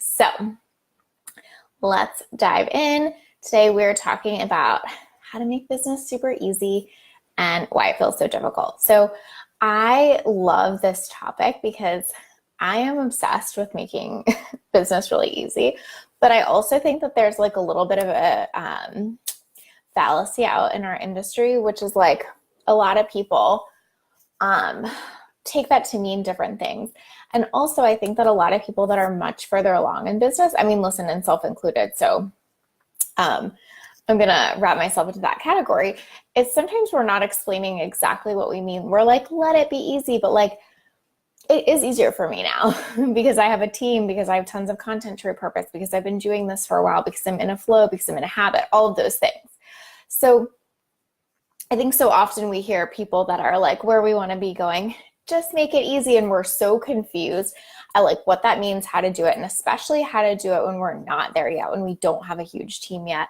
so let's dive in. Today we're talking about how to make business super easy and why it feels so difficult. So I love this topic because I am obsessed with making business really easy, but I also think that there's like a little bit of a fallacy out in our industry, which is like a lot of people take that to mean different things. And also I think that a lot of people that are much further along in business, I mean, listen, and self-included, so I'm gonna wrap myself into that category, is sometimes we're not explaining exactly what we mean. We're like, let it be easy, but like, it is easier for me now because I have a team, because I have tons of content to repurpose, because I've been doing this for a while, because I'm in a flow, because I'm in a habit, all of those things. So I think so often we hear people that are like where we want to be going, just make it easy. And we're so confused at like what that means, how to do it, and especially how to do it when we're not there yet, when we don't have a huge team yet,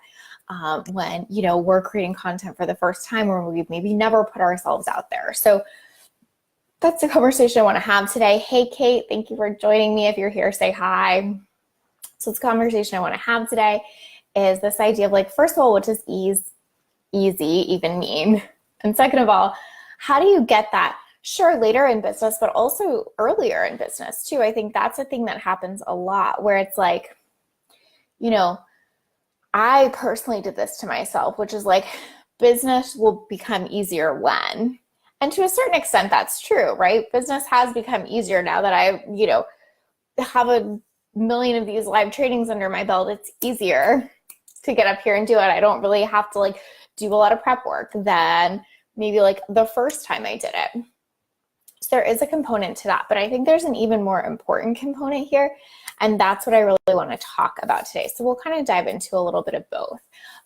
when, you know, we're creating content for the first time, or we've maybe never put ourselves out there. So that's the conversation I want to have today. Hey, Kate, thank you for joining me. If you're here, say hi. So this conversation I want to have today is this idea of like, first of all, what does easy even mean? And second of all, how do you get that? Sure, later in business, but also earlier in business too. I think that's a thing that happens a lot where it's like, you know, I personally did this to myself, which is like, business will become easier when. And to a certain extent, that's true, right? Business has become easier now that I, you know, have a million of these live trainings under my belt. It's easier to get up here and do it. I don't really have to like do a lot of prep work than maybe like the first time I did it. So there is a component to that, but I think there's an even more important component here. And that's what I really want to talk about today. So we'll kind of dive into a little bit of both.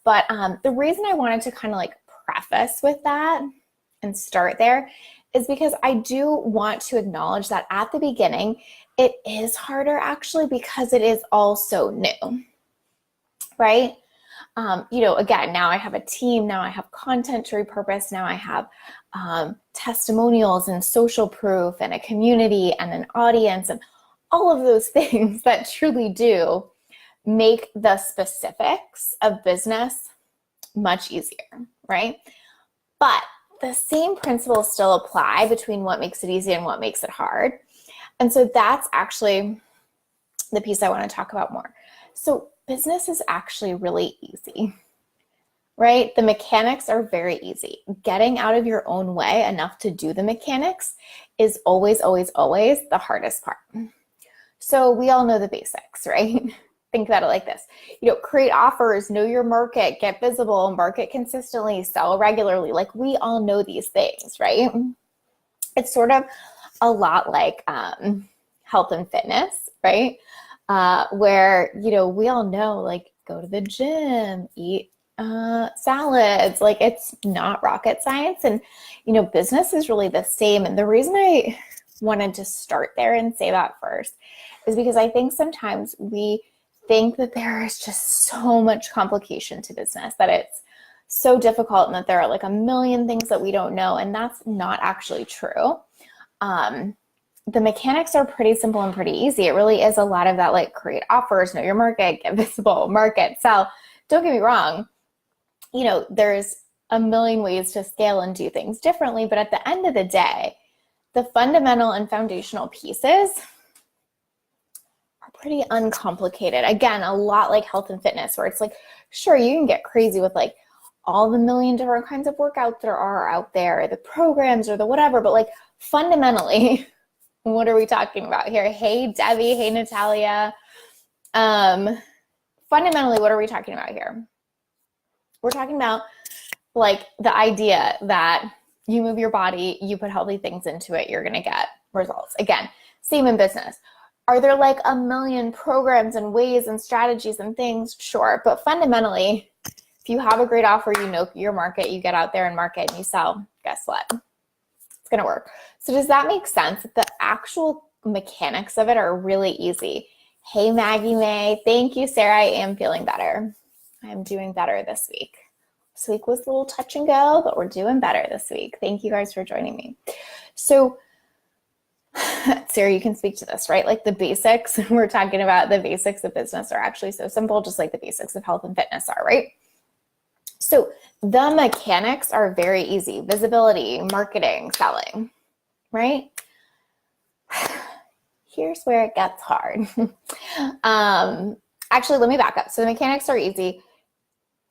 But the reason I wanted to kind of like preface with that and start there is because I do want to acknowledge that at the beginning, it is harder actually because it is all so new, right? You know, again, now I have a team, now I have content to repurpose, now I have testimonials and social proof and a community and an audience and all of those things that truly do make the specifics of business much easier, right? But the same principles still apply between what makes it easy and what makes it hard. And so that's actually the piece I want to talk about more. So business is actually really easy, right? The mechanics are very easy. Getting out of your own way enough to do the mechanics is always, always, always the hardest part. So we all know the basics, right? Think about it like this. You know, create offers, know your market, get visible, market consistently, sell regularly. Like we all know these things, right? It's sort of a lot like health and fitness, right? Where, you know, we all know like go to the gym, eat salads, like it's not rocket science. And, you know, business is really the same. And the reason I wanted to start there and say that first is because I think sometimes we think that there is just so much complication to business, that it's so difficult and that there are like a million things that we don't know. And that's not actually true. The mechanics are pretty simple and pretty easy. It really is a lot of that, like create offers, know your market, get visible, market, sell. Don't get me wrong. You know, there's a million ways to scale and do things differently. But at the end of the day, the fundamental and foundational pieces are pretty uncomplicated. Again, a lot like health and fitness, where it's like, sure, you can get crazy with like all the million different kinds of workouts there are out there, the programs or the whatever, but like fundamentally, what are we talking about here? Hey, Debbie. Hey, Natalia. Fundamentally, what are we talking about here? We're talking about like the idea that you move your body, you put healthy things into it, you're going to get results. Again, same in business. Are there like a million programs and ways and strategies and things? Sure. But fundamentally, if you have a great offer, you know your market, you get out there and market and you sell, guess what? It's going to work. So does that make sense? The actual mechanics of it are really easy. Hey, Maggie May. Thank you, Sarah. I am feeling better. I am doing better this week. This week was a little touch and go, but we're doing better this week. Thank you guys for joining me. So Sarah, you can speak to this, right? Like the basics, we're talking about the basics of business are actually so simple, just like the basics of health and fitness are, right? So the mechanics are very easy. Visibility, marketing, selling, right? Here's where it gets hard. Actually, let me back up. So the mechanics are easy.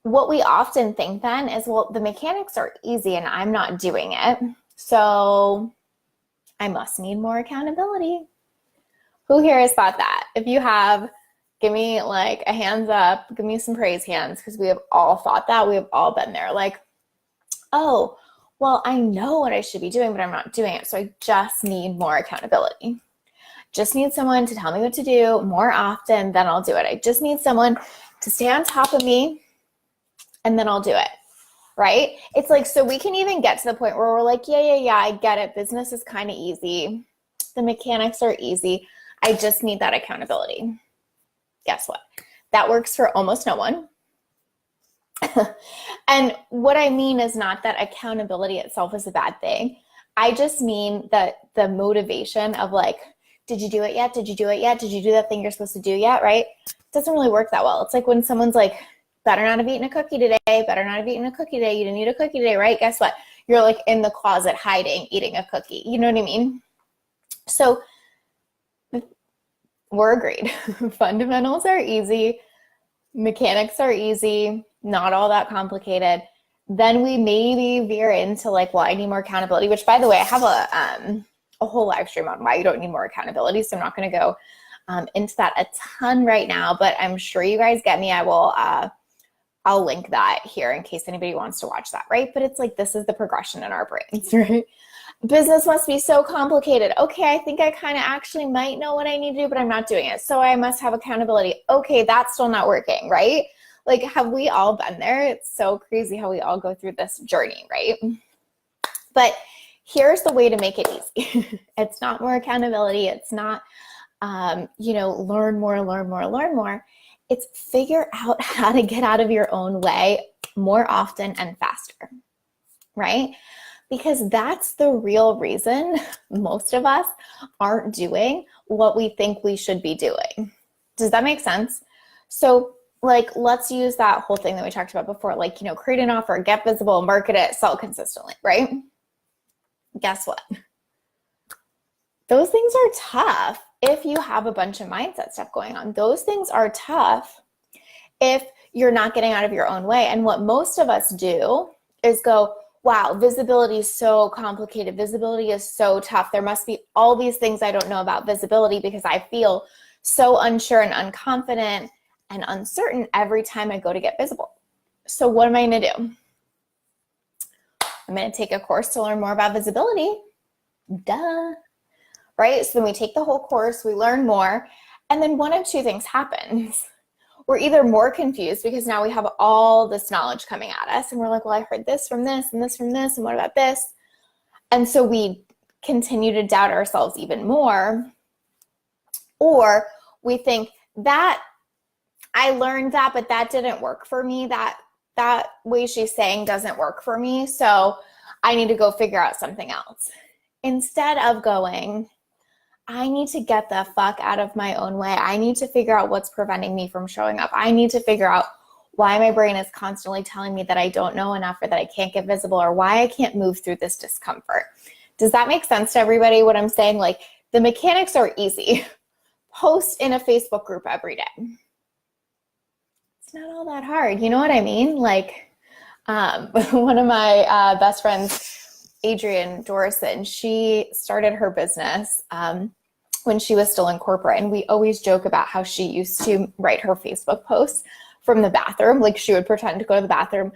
What we often think then is, well, the mechanics are easy and I'm not doing it, so I must need more accountability. Who here has thought that? If you have, give me like a hands up, give me some praise hands, because we have all thought that. We have all been there. Like, oh, well, I know what I should be doing, but I'm not doing it. So I just need more accountability. Just need someone to tell me what to do more often, then I'll do it. I just need someone to stay on top of me, and then I'll do it, right? It's like, so we can even get to the point where we're like, yeah, I get it. Business is kind of easy. The mechanics are easy. I just need that accountability. Guess what? That works for almost no one. And what I mean is not that accountability itself is a bad thing. I just mean that the motivation of like, did you do it yet? Did you do it yet? Did you do that thing you're supposed to do yet? Right? It doesn't really work that well. It's like when someone's like, better not have eaten a cookie today, better not have eaten a cookie today, you didn't eat a cookie today, right? Guess what? You're like in the closet hiding, eating a cookie. You know what I mean? So we're agreed. Fundamentals are easy. Mechanics are easy, not all that complicated. Then we maybe veer into like, well, I need more accountability, which by the way, I have a whole live stream on why you don't need more accountability. So I'm not going to go into that a ton right now, but I'm sure you guys get me. I'll link that here in case anybody wants to watch that, right? But it's like, this is the progression in our brains, right? Business must be so complicated. Okay, I think I kind of actually might know what I need to do, but I'm not doing it. So I must have accountability. Okay, that's still not working, right? Like, have we all been there? It's so crazy how we all go through this journey, right? But here's the way to make it easy. It's not more accountability. It's not, learn more. It's figure out how to get out of your own way more often and faster, right? Because that's the real reason most of us aren't doing what we think we should be doing. Does that make sense? So like, let's use that whole thing that we talked about before, like, create an offer, get visible, market it, sell consistently, right? Guess what? Those things are tough if you have a bunch of mindset stuff going on. Those things are tough if you're not getting out of your own way. And what most of us do is go, wow, visibility is so complicated. Visibility is so tough. There must be all these things I don't know about visibility because I feel so unsure and unconfident and uncertain every time I go to get visible. So what am I going to do? I'm going to take a course to learn more about visibility. Duh. Right? So then we take the whole course, we learn more, and then one of two things happens. We're either more confused because now we have all this knowledge coming at us and we're like, well, I heard this from this and this from this, and what about this? And so we continue to doubt ourselves even more. Or we think that I learned that, but that didn't work for me. That way she's saying doesn't work for me. So I need to go figure out something else. Instead of going, I need to get the fuck out of my own way. I need to figure out what's preventing me from showing up. I need to figure out why my brain is constantly telling me that I don't know enough or that I can't get visible or why I can't move through this discomfort. Does that make sense to everybody what I'm saying? Like, the mechanics are easy. Post in a Facebook group every day. It's not all that hard. You know what I mean? Like, one of my best friends, Adrienne Dorison, she started her business when she was still in corporate. And we always joke about how she used to write her Facebook posts from the bathroom. Like, she would pretend to go to the bathroom,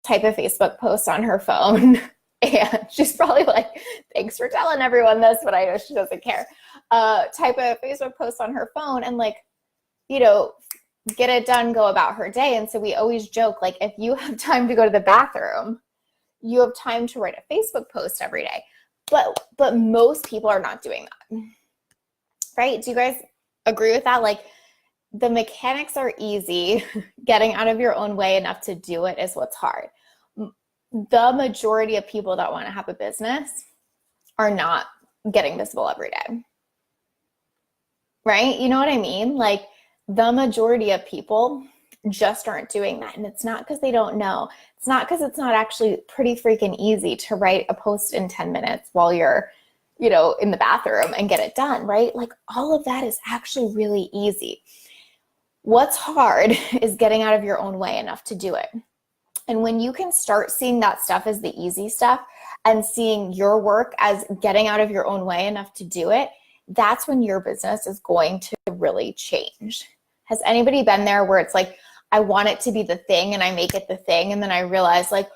type a Facebook post on her phone. And she's probably like, thanks for telling everyone this, but I know she doesn't care. Type a Facebook post on her phone and get it done, go about her day. And so we always joke, like, if you have time to go to the bathroom, you have time to write a Facebook post every day. But most people are not doing that, right? Do you guys agree with that? Like, the mechanics are easy. Getting out of your own way enough to do it is what's hard. The majority of people that want to have a business are not getting visible every day. right? You know what I mean? Like the majority of people just aren't doing that. And it's not because they don't know. It's not because it's not actually pretty freaking easy to write a post in 10 minutes while you're, in the bathroom and get it done, right? Like all of that is actually really easy. What's hard is getting out of your own way enough to do it. And when you can start seeing that stuff as the easy stuff and seeing your work as getting out of your own way enough to do it, that's when your business is going to really change. Has anybody been there where it's like, I want it to be the thing and I make it the thing, and then I realize like,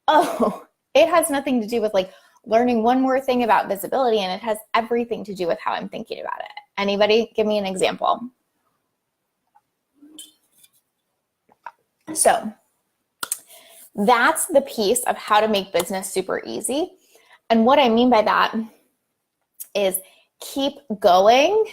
oh, it has nothing to do with like learning one more thing about visibility, and it has everything to do with how I'm thinking about it. Anybody give me an example? So that's the piece of how to make business super easy. And what I mean by that is keep going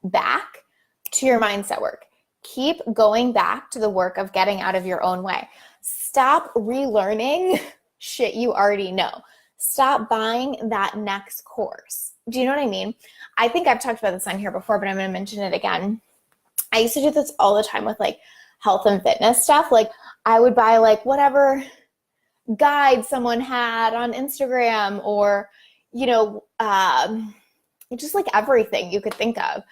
back to your mindset work. Keep going back to the work of getting out of your own way. Stop relearning shit you already know. Stop buying that next course. Do you know what I mean? I think I've talked about this on here before, but I'm going to mention it again. I used to do this all the time with like health and fitness stuff. Like I would buy like whatever guide someone had on Instagram or, just like everything you could think of,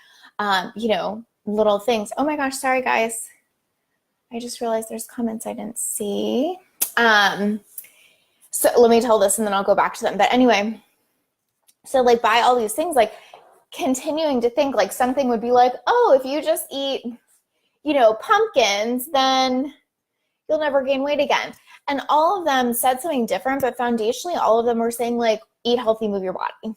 little things. Oh my gosh, sorry guys. I just realized there's comments I didn't see. So let me tell this and then I'll go back to them. But anyway, so like buy all these things, like continuing to think like something would be like, oh, if you just eat, pumpkins, then you'll never gain weight again. And all of them said something different, but foundationally, all of them were saying like, eat healthy, move your body.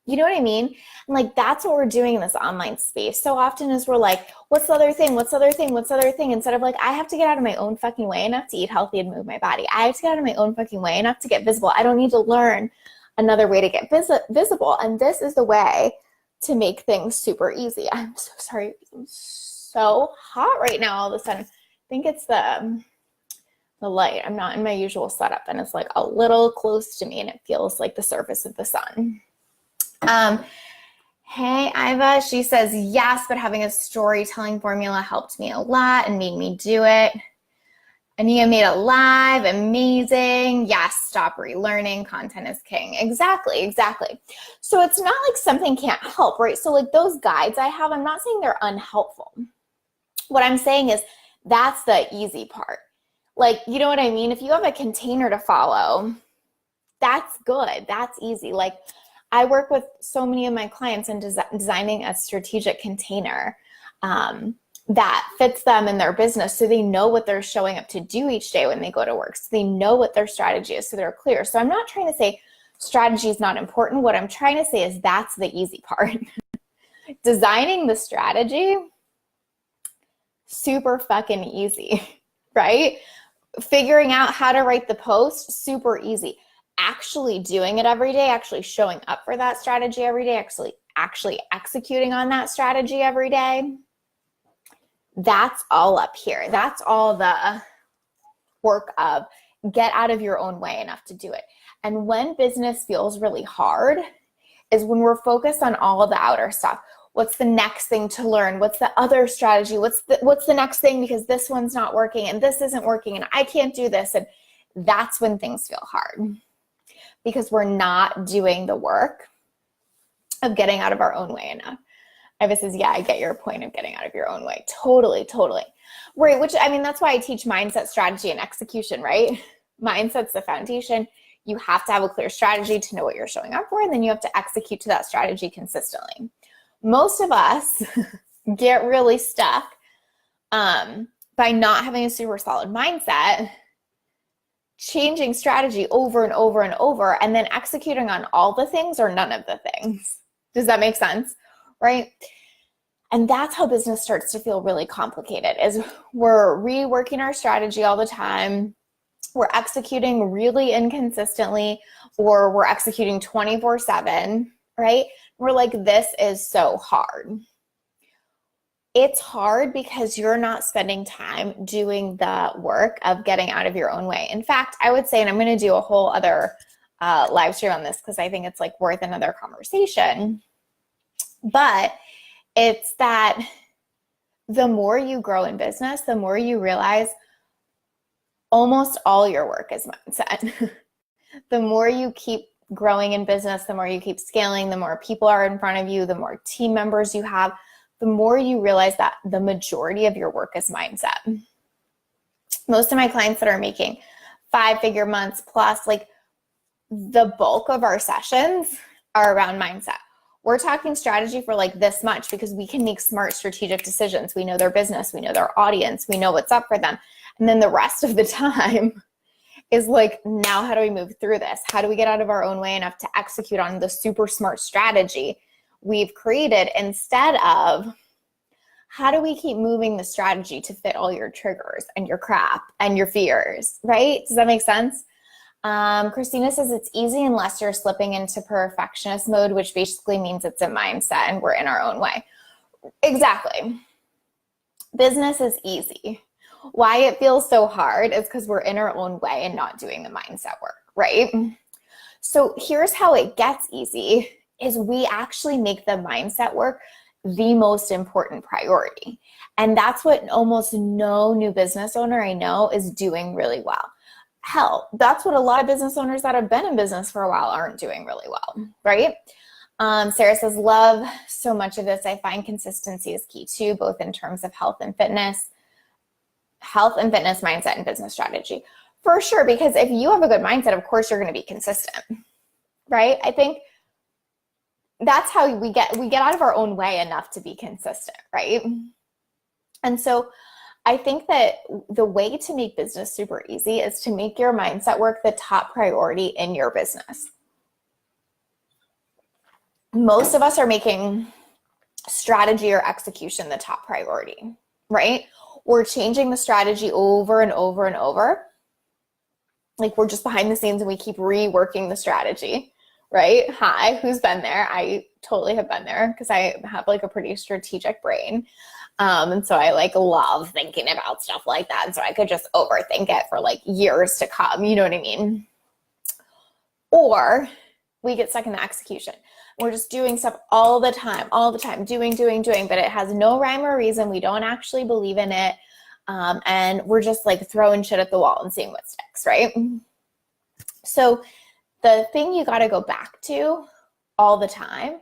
You know what I mean? And like, that's what we're doing in this online space. So often is we're like, what's the other thing? What's the other thing? What's the other thing? Instead of like, I have to get out of my own fucking way enough to eat healthy and move my body. I have to get out of my own fucking way enough to get visible. I don't need to learn another way to get visible. And this is the way to make things super easy. I'm so sorry. I'm so hot right now all of a sudden. I think it's the light. I'm not in my usual setup and it's like a little close to me and it feels like the surface of the sun. Hey, Iva, she says, yes, but having a storytelling formula helped me a lot and made me do it. Ania made it live, amazing. Yes, stop relearning, content is king. Exactly. So it's not like something can't help, right? So like those guides I have, I'm not saying they're unhelpful. What I'm saying is that's the easy part. Like, you know what I mean? If you have a container to follow, that's good. That's easy. Like I work with so many of my clients in designing a strategic container that fits them in their business so they know what they're showing up to do each day when they go to work. So they know what their strategy is, so they're clear. So I'm not trying to say strategy is not important. What I'm trying to say is that's the easy part. Designing the strategy, super fucking easy, right? Figuring out how to write the post, super easy. Actually doing it every day, actually showing up for that strategy every day, actually executing on that strategy every day, that's all up here. That's all the work of get out of your own way enough to do it. And when business feels really hard is when we're focused on all of the outer stuff. What's the next thing to learn? What's the other strategy? What's the next thing because this one's not working and this isn't working and I can't do this. And that's when things feel hard because we're not doing the work of getting out of our own way enough. Iva says, yeah, I get your point of getting out of your own way. Totally. Right, which, I mean, that's why I teach mindset, strategy, and execution, right? Mindset's the foundation. You have to have a clear strategy to know what you're showing up for, and then you have to execute to that strategy consistently. Most of us get really stuck by not having a super solid mindset, changing strategy over and over and over, and then executing on all the things or none of the things. Does that make sense? Right? And that's how business starts to feel really complicated is we're reworking our strategy all the time. We're executing really inconsistently, or we're executing 24/7, right? We're like, this is so hard. It's hard because you're not spending time doing the work of getting out of your own way. In fact, I would say, and I'm going to do a whole other live stream on this because I think it's like worth another conversation, but It's that the more you grow in business, the more you realize almost all your work is mindset. The more you keep growing in business, the more you keep scaling, the more people are in front of you, the more team members you have, the more you realize that the majority of your work is mindset. Most of my clients that are making 5-figure months plus, like the bulk of our sessions are around mindset. We're talking strategy for like this much because we can make smart strategic decisions. We know their business, we know their audience, we know what's up for them. And then the rest of the time is like, now how do we move through this? How do we get out of our own way enough to execute on the super smart strategy we've created, instead of how do we keep moving the strategy to fit all your triggers and your crap and your fears, right? Does that make sense? Christina says it's easy unless you're slipping into perfectionist mode, which basically means it's a mindset and we're in our own way. Exactly. Business is easy. Why it feels so hard is because we're in our own way and not doing the mindset work, right? So here's how it gets easy, is we actually make the mindset work the most important priority. And that's what almost no new business owner I know is doing really well. Hell, that's what a lot of business owners that have been in business for a while aren't doing really well, right? Sarah says, love so much of this. I find consistency is key too, both in terms of health and fitness, mindset, and business strategy. For sure, because if you have a good mindset, of course you're going to be consistent, right? I think that's how we get out of our own way enough to be consistent, right? And so I think that the way to make business super easy is to make your mindset work the top priority in your business. Most of us are making strategy or execution the top priority, right? We're changing the strategy over and over and over. Like we're just behind the scenes and we keep reworking the strategy, right? Hi, who's been there? I totally have been there because I have like a pretty strategic brain. And so I like love thinking about stuff like that. And so I could just overthink it for like years to come. You know what I mean? Or we get stuck in the execution. We're just doing stuff all the time, doing, but it has no rhyme or reason. We don't actually believe in it. And we're just like throwing shit at the wall and seeing what sticks, right? So the thing you got to go back to all the time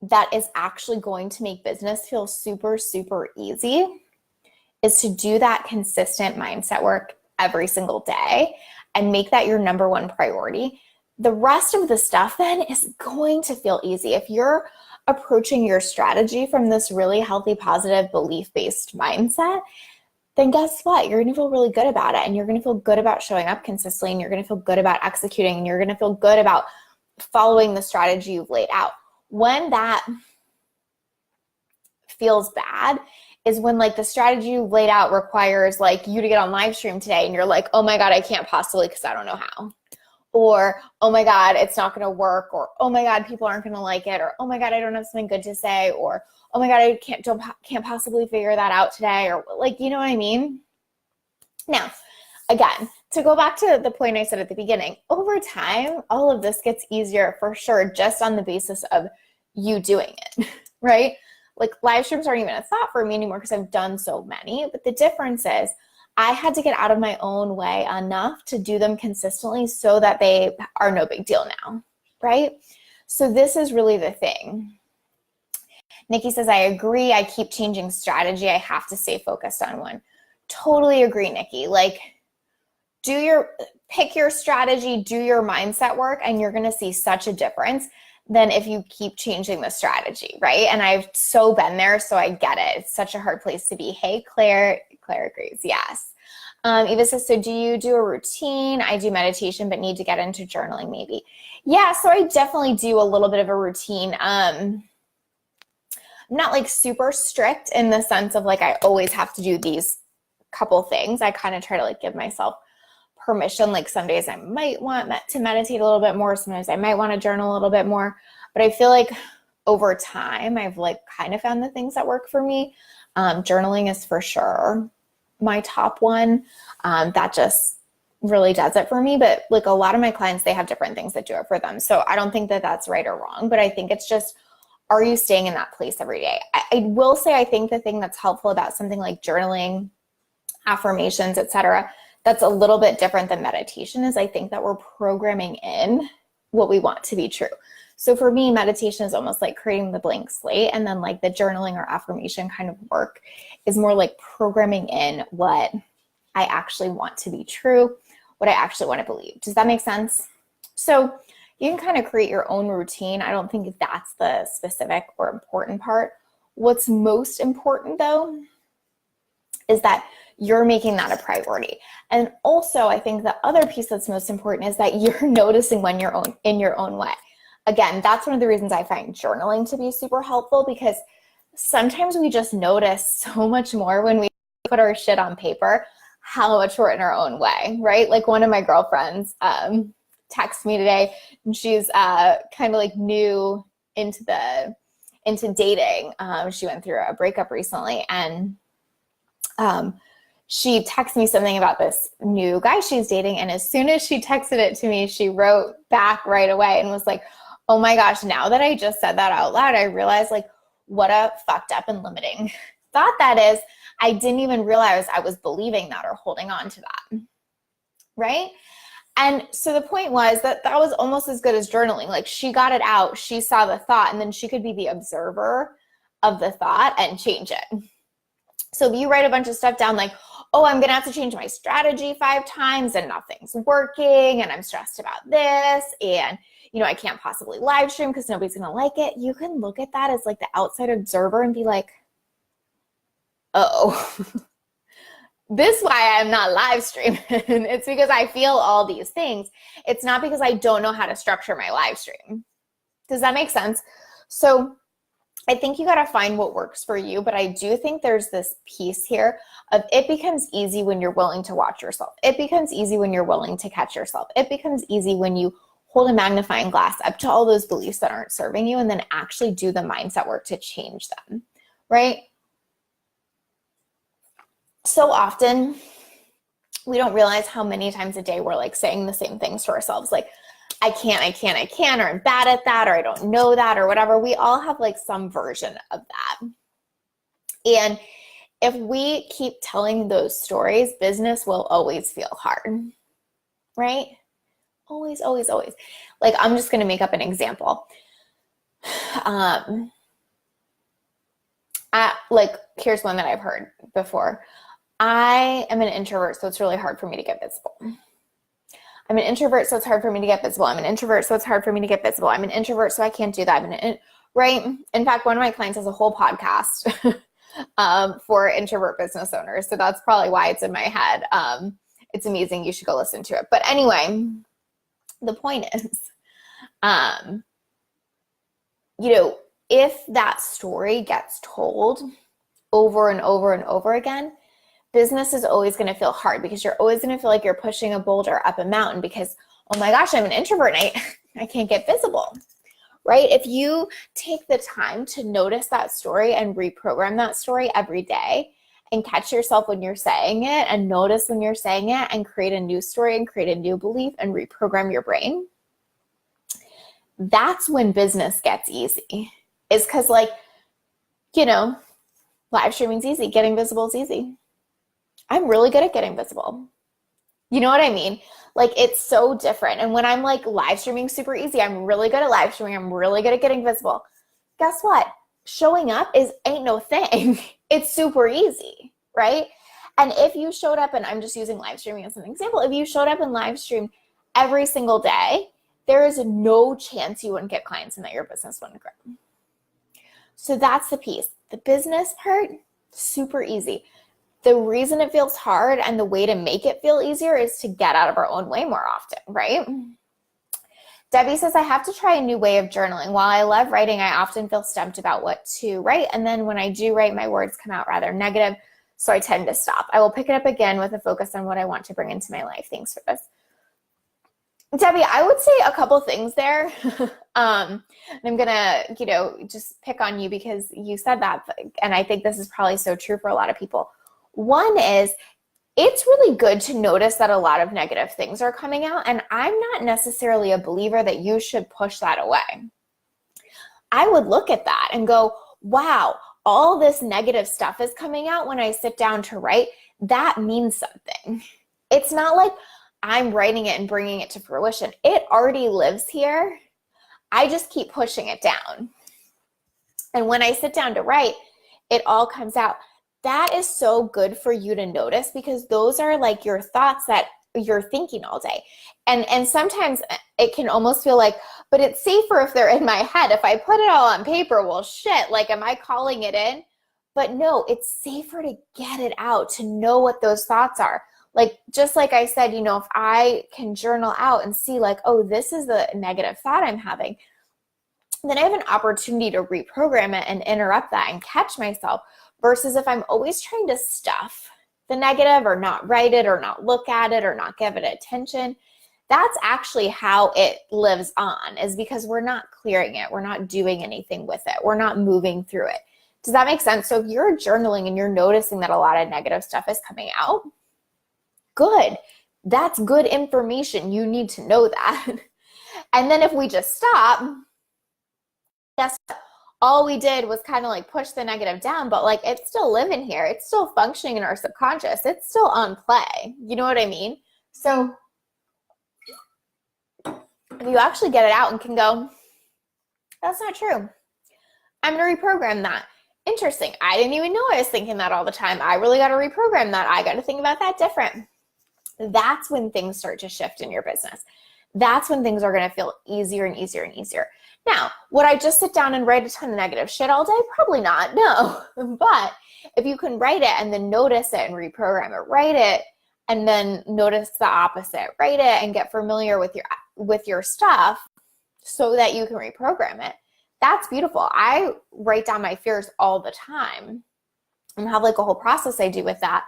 that is actually going to make business feel super, super easy is to do that consistent mindset work every single day and make that your number one priority. The rest of the stuff then is going to feel easy. If you're approaching your strategy from this really healthy, positive, belief-based mindset, then guess what? You're going to feel really good about it. And you're going to feel good about showing up consistently. And you're going to feel good about executing. And you're going to feel good about following the strategy you've laid out. When that feels bad is when like the strategy you've laid out requires like you to get on live stream today. And you're like, oh my God, I can't possibly because I don't know how. Or, oh my God, it's not going to work. Or, oh my God, people aren't going to like it. Or, oh my God, I don't have something good to say. Or, oh my God, I can't possibly figure that out today. Or like, you know what I mean? Now, again, to go back to the point I said at the beginning, over time, all of this gets easier for sure, just on the basis of you doing it, right? Like live streams aren't even a thought for me anymore because I've done so many. But the difference is I had to get out of my own way enough to do them consistently so that they are no big deal now, right? So this is really the thing. Nikki says, I agree. I keep changing strategy. I have to stay focused on one. Totally agree, Nikki. Like pick your strategy, do your mindset work, and you're going to see such a difference than if you keep changing the strategy, right? And I've so been there, so I get it. It's such a hard place to be. Hey, Claire agrees, yes. Eva says, so do you do a routine? I do meditation, but need to get into journaling maybe. Yeah, so I definitely do a little bit of a routine. I'm not like super strict in the sense of like I always have to do these couple things. I kind of try to like give myself permission. Like some days I might want to meditate a little bit more. Sometimes I might want to journal a little bit more. But I feel like over time, I've like kind of found the things that work for me. Journaling is for sure my top one. That just really does it for me. But like a lot of my clients, they have different things that do it for them. So I don't think that that's right or wrong, but I think it's just are you staying in that place every day? I will say, I think the thing that's helpful about something like journaling, affirmations, etc., that's a little bit different than meditation is I think that we're programming in what we want to be true. So for me, meditation is almost like creating the blank slate, and then like the journaling or affirmation kind of work is more like programming in what I actually want to be true, what I actually want to believe. Does that make sense? So you can kind of create your own routine. I don't think that's the specific or important part. What's most important though is that you're making that a priority. And also I think the other piece that's most important is that you're noticing when you're in your own way. Again, that's one of the reasons I find journaling to be super helpful, because sometimes we just notice so much more when we put our shit on paper, how much we're in our own way, right? Like one of my girlfriends texted me today, and she's kind of like new into dating. She went through a breakup recently, and she texted me something about this new guy she's dating. And as soon as she texted it to me, she wrote back right away and was like, oh my gosh, now that I just said that out loud, I realized like what a fucked up and limiting thought that is. I didn't even realize I was believing that or holding on to that, right? And so the point was that was almost as good as journaling. Like she got it out, she saw the thought, and then she could be the observer of the thought and change it. So if you write a bunch of stuff down like, oh, I'm going to have to change my strategy 5 times and nothing's working and I'm stressed about this and, you know, I can't possibly live stream because nobody's going to like it. You can look at that as like the outside observer and be like, oh, this is why I'm not live streaming. It's because I feel all these things. It's not because I don't know how to structure my live stream. Does that make sense? So I think you got to find what works for you, but I do think there's this piece here of it becomes easy when you're willing to watch yourself. It becomes easy when you're willing to catch yourself. It becomes easy when you hold a magnifying glass up to all those beliefs that aren't serving you and then actually do the mindset work to change them, right? So often we don't realize how many times a day we're like saying the same things to ourselves, like, I can't, or I'm bad at that, or I don't know that, or whatever. We all have like some version of that. And if we keep telling those stories, business will always feel hard, right? Always, always, always. Like, I'm just going to make up an example. Here's one that I've heard before. I am an introvert, so it's really hard for me to get visible. I'm an introvert, so it's hard for me to get visible. I'm an introvert, so it's hard for me to get visible. I'm an introvert, so I can't do that. Right? In fact, one of my clients has a whole podcast for introvert business owners. So that's probably why it's in my head. It's amazing. You should go listen to it. But anyway, the point is, if that story gets told over and over and over again, business is always going to feel hard because you're always going to feel like you're pushing a boulder up a mountain because, oh my gosh, I'm an introvert and I can't get visible, right? If you take the time to notice that story and reprogram that story every day and catch yourself when you're saying it and notice when you're saying it and create a new story and create a new belief and reprogram your brain, that's when business gets easy. Is because live streaming's easy, getting visible is easy. I'm really good at getting visible. You know what I mean? Like, it's so different. And when I'm like live streaming super easy, I'm really good at live streaming. I'm really good at getting visible. Guess what? Showing up ain't no thing. It's super easy, right? And if you showed up, and I'm just using live streaming as an example, if you showed up and live streamed every single day, there is no chance you wouldn't get clients and that your business wouldn't grow. So that's the piece. The business part, super easy. The reason it feels hard and the way to make it feel easier is to get out of our own way more often, right? Debbie says, I have to try a new way of journaling. While I love writing, I often feel stumped about what to write. And then when I do write, my words come out rather negative, so I tend to stop. I will pick it up again with a focus on what I want to bring into my life. Thanks for this. Debbie, I would say a couple things there. And I'm going to, just pick on you because you said that. And I think this is probably so true for a lot of people. One is, it's really good to notice that a lot of negative things are coming out. And I'm not necessarily a believer that you should push that away. I would look at that and go, wow, all this negative stuff is coming out when I sit down to write. That means something. It's not like I'm writing it and bringing it to fruition. It already lives here. I just keep pushing it down. And when I sit down to write, it all comes out. That is so good for you to notice, because those are like your thoughts that you're thinking all day. And sometimes it can almost feel like, but it's safer if they're in my head. If I put it all on paper, well, shit, like, am I calling it in? But no, it's safer to get it out, to know what those thoughts are. Like, just like I said, if I can journal out and see like, oh, this is the negative thought I'm having, then I have an opportunity to reprogram it and interrupt that and catch myself, versus if I'm always trying to stuff the negative or not write it or not look at it or not give it attention. That's actually how it lives on, is because we're not clearing it. We're not doing anything with it. We're not moving through it. Does that make sense? So if you're journaling and you're noticing that a lot of negative stuff is coming out, good. That's good information. You need to know that. And then if we just stop, that's all we did was kind of like push the negative down, but like it's still living here. It's still functioning in our subconscious. It's still on play. You know what I mean? So if you actually get it out and can go, that's not true. I'm going to reprogram that. Interesting. I didn't even know I was thinking that all the time. I really got to reprogram that. I got to think about that different. That's when things start to shift in your business. That's when things are going to feel easier and easier and easier. Now, would I just sit down and write a ton of negative shit all day? Probably not, no. But if you can write it and then notice it and reprogram it, write it and then notice the opposite, write it and get familiar with your stuff so that you can reprogram it. That's beautiful. I write down my fears all the time and have like a whole process I do with that,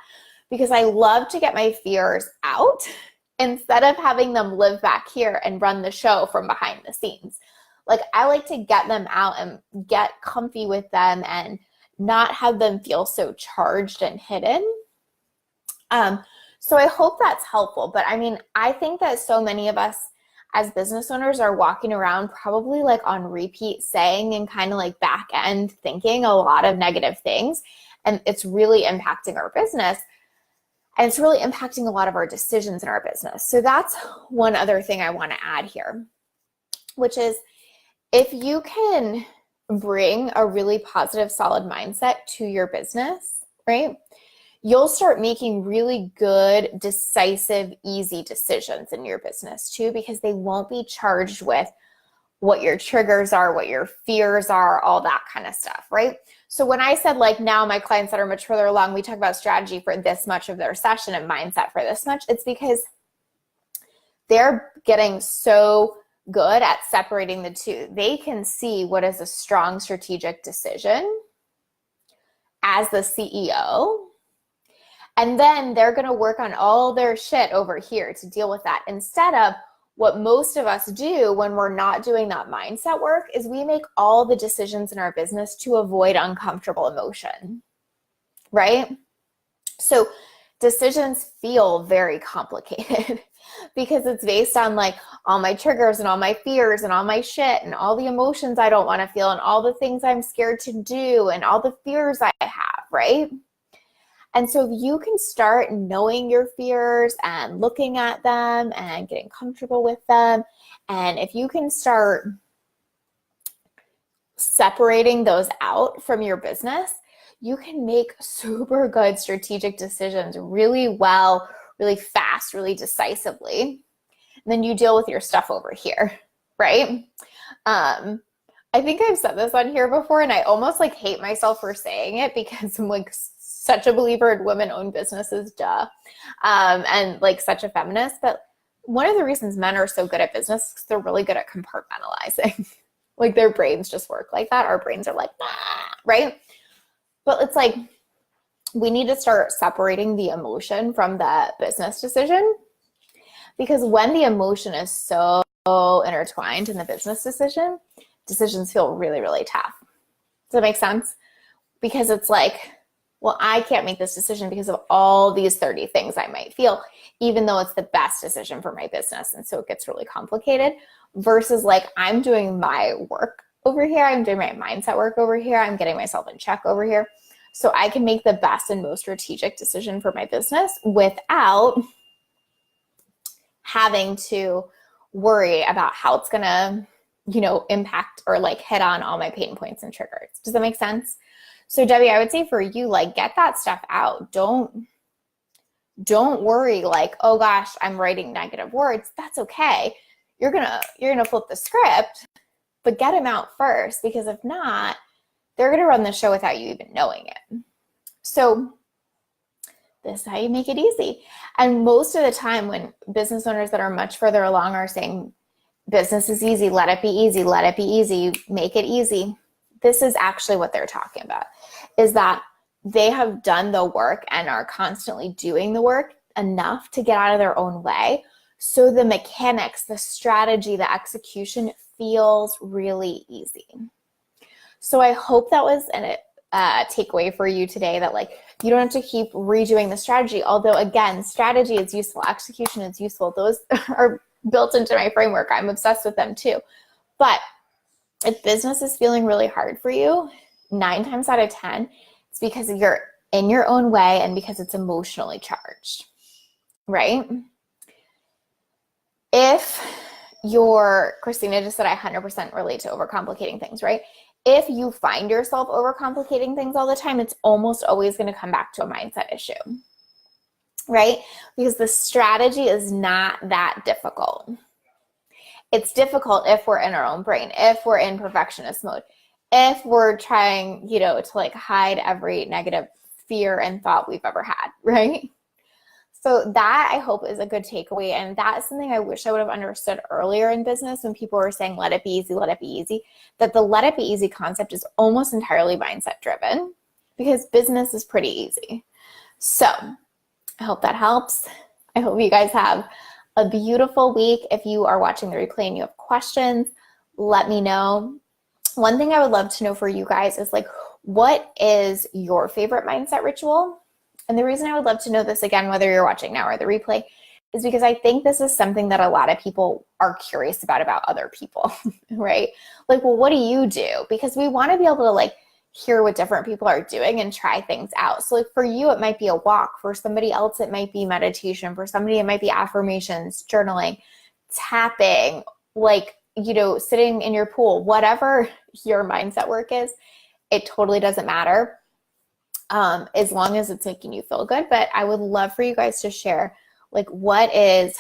because I love to get my fears out instead of having them live back here and run the show from behind the scenes. Like, I like to get them out and get comfy with them and not have them feel so charged and hidden. So I hope that's helpful. But I mean, I think that so many of us as business owners are walking around probably like on repeat saying and kind of like back end thinking a lot of negative things. And it's really impacting our business. And it's really impacting a lot of our decisions in our business. So that's one other thing I want to add here, which is, if you can bring a really positive, solid mindset to your business, right, you'll start making really good, decisive, easy decisions in your business too, because they won't be charged with what your triggers are, what your fears are, all that kind of stuff, right? So when I said like now my clients that are much further along, we talk about strategy for this much of their session and mindset for this much, it's because they're getting so good at separating the two. They can see what is a strong strategic decision as the CEO, and then they're going to work on all their shit over here to deal with that, instead of what most of us do when we're not doing that mindset work is we make all the decisions in our business to avoid uncomfortable emotion, right? So decisions feel very complicated because it's based on like all my triggers and all my fears and all my shit and all the emotions I don't want to feel and all the things I'm scared to do and all the fears I have, right? And so if you can start knowing your fears and looking at them and getting comfortable with them, and if you can start separating those out from your business, you can make super good strategic decisions really well, really fast, really decisively. And then you deal with your stuff over here, right? I think I've said this on here before, and I almost like hate myself for saying it because I'm like such a believer in women-owned businesses, and like such a feminist. But one of the reasons men are so good at business is because they're really good at compartmentalizing. Like their brains just work like that. Our brains are like, right? But it's like, we need to start separating the emotion from the business decision, because when the emotion is so intertwined in the business decision, decisions feel really, really tough. Does that make sense? Because it's like, well, I can't make this decision because of all these 30 things I might feel, even though it's the best decision for my business. And so it gets really complicated, versus like I'm doing my work over here. I'm doing my mindset work over here. I'm getting myself in check over here. So I can make the best and most strategic decision for my business without having to worry about how it's going to, impact or like hit on all my pain points and triggers. Does that make sense? So Debbie, I would say for you, like, get that stuff out. Don't worry like, oh gosh, I'm writing negative words. That's okay. You're going to flip the script, but get them out first, because if not, they're going to run the show without you even knowing it. So this is how you make it easy. And most of the time when business owners that are much further along are saying, business is easy, let it be easy, let it be easy, make it easy. This is actually what they're talking about, is that they have done the work and are constantly doing the work enough to get out of their own way. So the mechanics, the strategy, the execution feels really easy. So I hope that was a takeaway for you today, that like, you don't have to keep redoing the strategy. Although again, strategy is useful, execution is useful. Those are built into my framework. I'm obsessed with them too. But if business is feeling really hard for you, 9 times out of 10, it's because you're in your own way and because it's emotionally charged, right? If Christina just said, I 100% relate to overcomplicating things, right? If you find yourself overcomplicating things all the time, it's almost always going to come back to a mindset issue, right? Because the strategy is not that difficult. It's difficult if we're in our own brain, if we're in perfectionist mode, if we're trying, to like hide every negative fear and thought we've ever had, right? So that, I hope, is a good takeaway. And that is something I wish I would have understood earlier in business when people were saying, let it be easy, let it be easy. That the let it be easy concept is almost entirely mindset driven, because business is pretty easy. So I hope that helps. I hope you guys have a beautiful week. If you are watching the replay and you have questions, let me know. One thing I would love to know for you guys is like, what is your favorite mindset ritual? And the reason I would love to know this, again, whether you're watching now or the replay, is because I think this is something that a lot of people are curious about other people, right? Like, well, what do you do? Because we want to be able to like hear what different people are doing and try things out. So like for you, it might be a walk. For somebody else, it might be meditation. For somebody, it might be affirmations, journaling, tapping, like, sitting in your pool, whatever your mindset work is, it totally doesn't matter. As long as it's making you feel good. But I would love for you guys to share, like, what is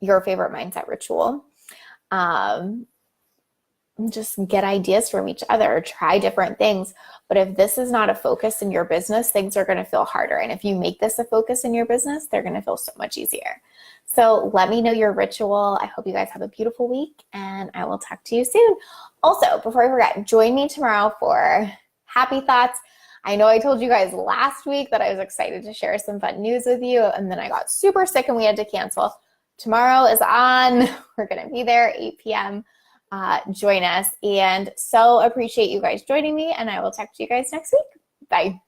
your favorite mindset ritual? Just get ideas from each other, try different things. But if this is not a focus in your business, things are going to feel harder. And if you make this a focus in your business, they're going to feel so much easier. So let me know your ritual. I hope you guys have a beautiful week, and I will talk to you soon. Also, before I forget, join me tomorrow for Happy Thoughts. I know I told you guys last week that I was excited to share some fun news with you, and then I got super sick and we had to cancel. Tomorrow is on. We're going to be there 8 p.m. Join us, and so appreciate you guys joining me, and I will talk to you guys next week. Bye.